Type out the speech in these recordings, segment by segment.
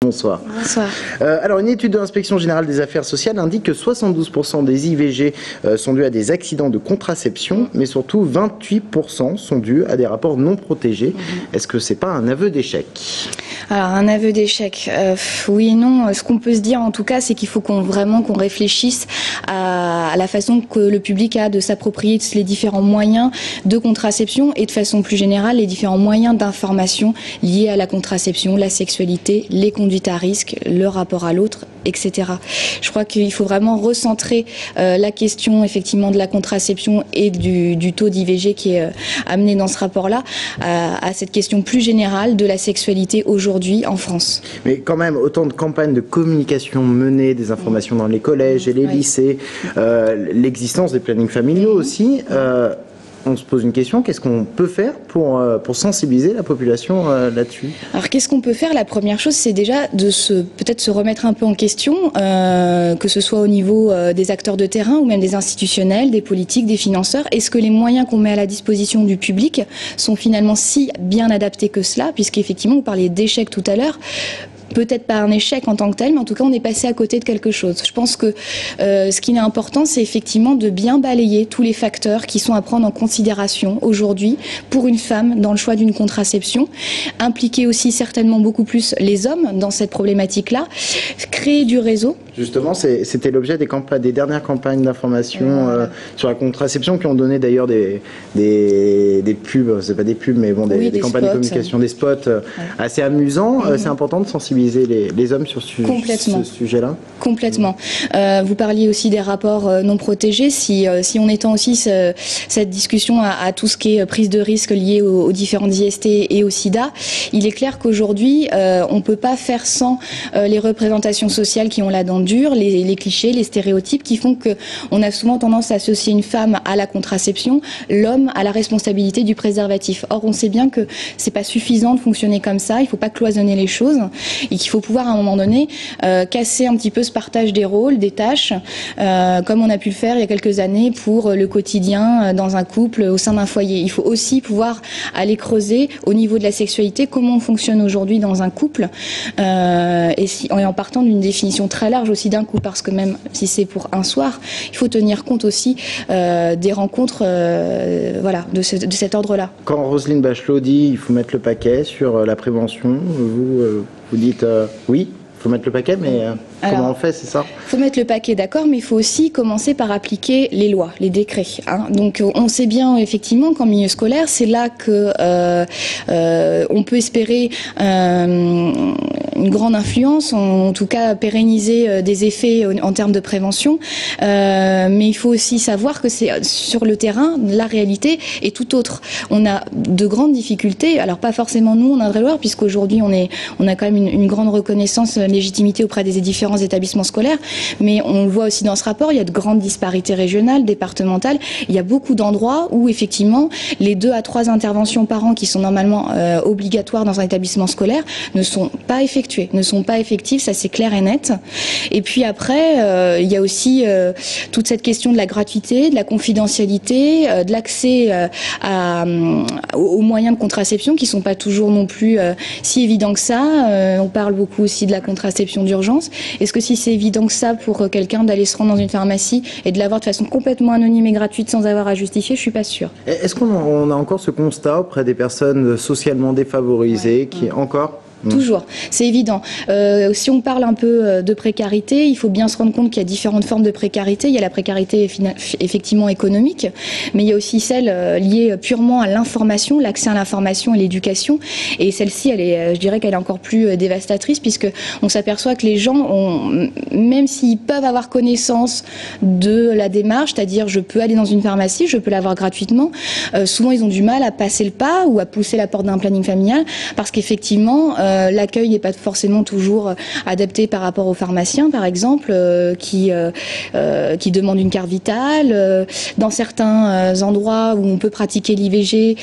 Bonsoir. Bonsoir. Alors, une étude de l'Inspection générale des affaires sociales indique que 72% des IVG sont dus à des accidents de contraception, mais surtout 28% sont dus à des rapports non protégés. Est-ce que c'est pas un aveu d'échec? Alors, un aveu d'échec, oui et non. Ce qu'on peut se dire, en tout cas, c'est qu'il faut qu'on réfléchisse à la façon que le public a de s'approprier les différents moyens de contraception et de façon plus générale, les différents moyens d'information liés à la contraception, la sexualité, les conduites à risque, le rapport à l'autre, etc. Je crois qu'il faut vraiment recentrer la question, effectivement, de la contraception et du taux d'IVG qui est amené dans ce rapport-là à cette question plus générale de la sexualité aujourd'hui en France. Mais quand même, autant de campagnes de communication menées, des informations dans les collèges et les lycées, l'existence des plannings familiaux aussi. On se pose une question, qu'est-ce qu'on peut faire pour sensibiliser la population là-dessus? Alors qu'est-ce qu'on peut faire? La première chose, c'est déjà de peut-être se remettre un peu en question, que ce soit au niveau des acteurs de terrain ou même des institutionnels, des politiques, des financeurs. Est-ce que les moyens qu'on met à la disposition du public sont finalement si bien adaptés que cela? Puisqu'effectivement, vous parliez d'échec tout à l'heure. Peut-être pas un échec en tant que tel, mais en tout cas, on est passé à côté de quelque chose. Je pense que ce qui est important, c'est effectivement de bien balayer tous les facteurs qui sont à prendre en considération aujourd'hui pour une femme dans le choix d'une contraception. Impliquer aussi certainement beaucoup plus les hommes dans cette problématique-là. Créer du réseau. Justement, c'était l'objet des dernières campagnes d'information sur la contraception qui ont donné d'ailleurs des pubs, c'est pas des pubs, mais bon, des campagnes de communication, des spots assez amusants. C'est important de sensibiliser les hommes sur ce sujet-là. Complètement. Vous parliez aussi des rapports non protégés. Si on étend aussi cette discussion à tout ce qui est prise de risque liée aux différentes IST et au sida, il est clair qu'aujourd'hui, on peut pas faire sans les représentations sociales qui ont la dent dure, les clichés, les stéréotypes qui font que on a souvent tendance à associer une femme à la contraception, l'homme à la responsabilité du préservatif. Or, on sait bien que c'est pas suffisant de fonctionner comme ça. Il faut pas cloisonner les choses et qu'il faut pouvoir à un moment donné casser un petit peu ce partage des rôles, des tâches, comme on a pu le faire il y a quelques années pour le quotidien dans un couple, au sein d'un foyer. Il faut aussi pouvoir aller creuser au niveau de la sexualité comment on fonctionne aujourd'hui dans un couple et en partant d'une définition très large aussi d'un couple, parce que même si c'est pour un soir, il faut tenir compte aussi des rencontres de cet ordre-là. Quand Roselyne Bachelot dit il faut mettre le paquet sur la prévention, vous dites oui, il faut mettre le paquet, mais comment on fait, c'est ça? Il faut mettre le paquet, d'accord, mais il faut aussi commencer par appliquer les lois, les décrets. Donc on sait bien effectivement qu'en milieu scolaire, c'est là que on peut espérer une grande influence, en tout cas pérenniser des effets en termes de prévention. Mais il faut aussi savoir que c'est sur le terrain, la réalité est tout autre. On a de grandes difficultés, alors pas forcément nous en Indre-et-Loire, puisqu'aujourd'hui on a quand même une grande reconnaissance, légitimité auprès des différents établissements scolaires, mais on le voit aussi dans ce rapport, il y a de grandes disparités régionales, départementales. Il y a beaucoup d'endroits où effectivement les 2 à 3 interventions par an qui sont normalement obligatoires dans un établissement scolaire ne sont pas effectuées, ne sont pas effectives, ça c'est clair et net. Et puis après, il y a aussi toute cette question de la gratuité, de la confidentialité, de l'accès aux moyens de contraception qui sont pas toujours non plus si évidents que ça. On parle beaucoup aussi de la contraception d'urgence. Est-ce que si c'est évident que ça pour quelqu'un d'aller se rendre dans une pharmacie et de l'avoir de façon complètement anonyme et gratuite sans avoir à justifier, je suis pas sûre. Est-ce qu'on a encore ce constat auprès des personnes socialement défavorisées qui encore Toujours, c'est évident. Si on parle un peu de précarité, il faut bien se rendre compte qu'il y a différentes formes de précarité. Il y a la précarité effectivement économique, mais il y a aussi celle liée purement à l'information, l'accès à l'information et l'éducation. Et celle-ci, je dirais qu'elle est encore plus dévastatrice, puisque on s'aperçoit que les gens, même s'ils peuvent avoir connaissance de la démarche, c'est-à-dire je peux aller dans une pharmacie, je peux l'avoir gratuitement, souvent ils ont du mal à passer le pas ou à pousser la porte d'un planning familial, parce qu'effectivement l'accueil n'est pas forcément toujours adapté par rapport aux pharmaciens, par exemple, qui demandent une carte vitale. Dans certains endroits où on peut pratiquer l'IVG,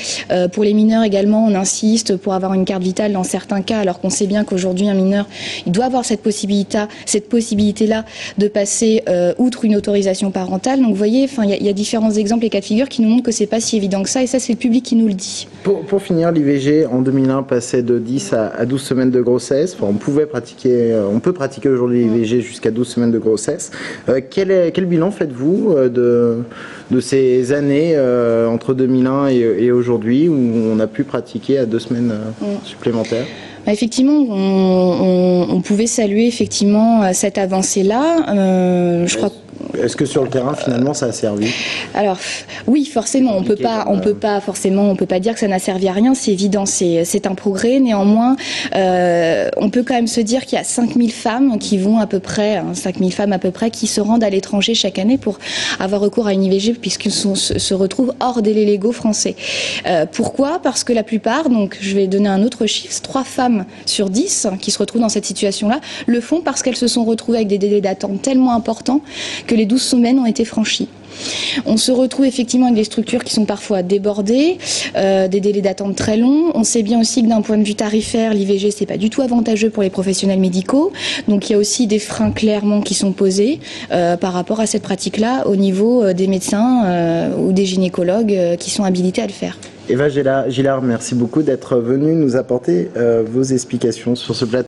pour les mineurs également, on insiste pour avoir une carte vitale dans certains cas, alors qu'on sait bien qu'aujourd'hui un mineur, il doit avoir cette possibilité-là de passer outre une autorisation parentale. Donc vous voyez, il y a différents exemples et cas de figure qui nous montrent que c'est pas si évident que ça, et ça c'est le public qui nous le dit. Pour finir, l'IVG en 2001 passait de 10 à 12 12 semaines de grossesse. Enfin, on peut pratiquer aujourd'hui l'IVG jusqu'à 12 semaines de grossesse. Quel bilan faites-vous de ces années entre 2001 et aujourd'hui où on a pu pratiquer à 2 semaines supplémentaires? Effectivement, on pouvait saluer effectivement cette avancée-là. Je crois. Est-ce que sur le terrain, finalement, ça a servi? Alors, oui, forcément, on peut pas dire que ça n'a servi à rien, c'est évident, c'est un progrès. Néanmoins, on peut quand même se dire qu'il y a 5000 femmes qui vont à peu près, 5000 femmes à peu près, qui se rendent à l'étranger chaque année pour avoir recours à une IVG, puisqu'ils se retrouvent hors délais légaux français. Pourquoi? Parce que la plupart, donc je vais donner un autre chiffre, 3 femmes sur 10 qui se retrouvent dans cette situation-là, le font parce qu'elles se sont retrouvées avec des délais d'attente tellement importants que les 12 semaines ont été franchies. On se retrouve effectivement avec des structures qui sont parfois débordées, des délais d'attente très longs. On sait bien aussi que d'un point de vue tarifaire, l'IVG, c'est pas du tout avantageux pour les professionnels médicaux. Donc il y a aussi des freins clairement qui sont posés par rapport à cette pratique-là au niveau des médecins ou des gynécologues qui sont habilités à le faire. Eva Gillard, merci beaucoup d'être venue nous apporter vos explications sur ce plateau.